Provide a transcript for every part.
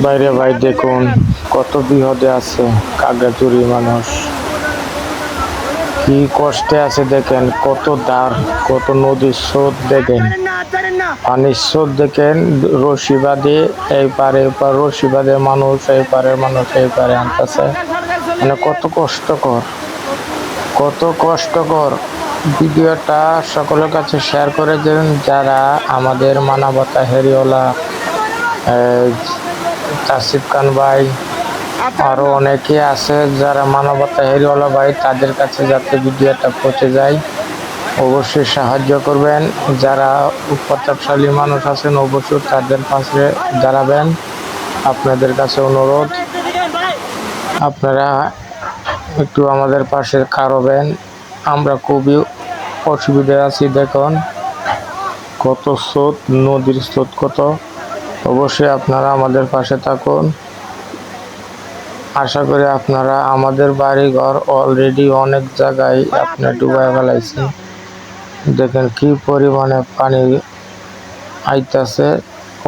বাইরে ভাই দেখুন কত বিহদে আছে কাগড়াছড়ি মানুষ, কি কষ্টে আছে দেখেন, কত দাঁড়, কত নদীর স্রোত দেখেন, পানির স্রোত দেখেন, রশি বাঁধে এই পারে ওপার রশি বাঁধে মানুষ, এই পারের মানুষ এই পারে আনতেছে, মানে কত কষ্টকর, কত কষ্টকর। ভিডিওটা সকলের কাছে শেয়ার করে দেন যারা আমাদের মানবতা হেরিওয়ালা তাসিফ খান ভাই, আরও অনেকে আছে যারা মানবতা হেরিওয়ালা ভাই, তাদের কাছে যাতে ভিডিওটা পৌঁছে যায় অবশ্যই সাহায্য করবেন। যারা প্রতাপশালী মানুষ আছেন অবশ্যই তাদের পাশে দাঁড়াবেন। আপনাদের কাছে অনুরোধ, আপনারা একটু আমাদের পাশে খাড়াবেন। আমরা খুবই অসুবিধায় আছি, দেখুন কত স্রোত, নদীর স্রোত কত। অবশ্যই আপনারা আমাদের পাশে থাকুন। আশা করি আপনারা, আমাদের বাড়ি ঘর অলরেডি অনেক জায়গায় আপনার ডুবাই ফেলাইছেন, দেখেন কি পরিমাণে পানি আইতাছে।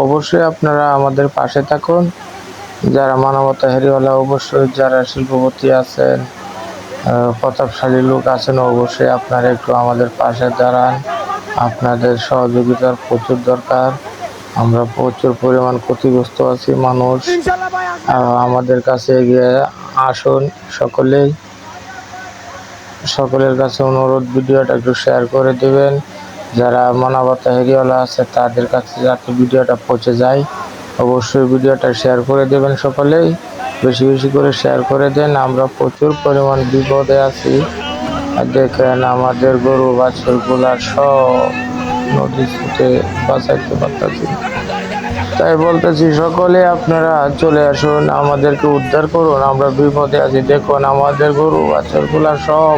অবশ্যই আপনারা আমাদের পাশে থাকুন। যারা মানবতা হেরিওয়ালা, অবশ্যই যারা শিল্পপতি আছেন, প্রতাপশালী লোক আছেন, অবশ্যই আপনারা একটু আমাদের পাশে দাঁড়ান। আপনাদের সহযোগিতার প্রচুর দরকার। আমরা প্রচুর পরিমাণ ক্ষতিগ্রস্ত আছি মানুষ, আমাদের কাছে এগিয়ে আসুন। সকলের কাছে অনুরোধ, ভিডিওটা একটু শেয়ার করে দেবেন। যারা মানবতা হেরিওয়ালা আছে তাদের কাছে যাতে ভিডিওটা পৌঁছে যায়, অবশ্যই ভিডিওটা শেয়ার করে দেবেন। সকলেই বেশি বেশি করে শেয়ার করে দেন। আমরা প্রচুর পরিমাণ বিপদে আছি। দেখেন আমাদের গরু বাছুরগুলা সব নদীর স্রোতে বাঁচাইতে পারতেছি। তাই বলতেছি সকলে আপনারা চলে আসুন, আমাদেরকে উদ্ধার করুন, আমরা বিপদে আছি। দেখুন আমাদের গরু বাছুরগুলা সব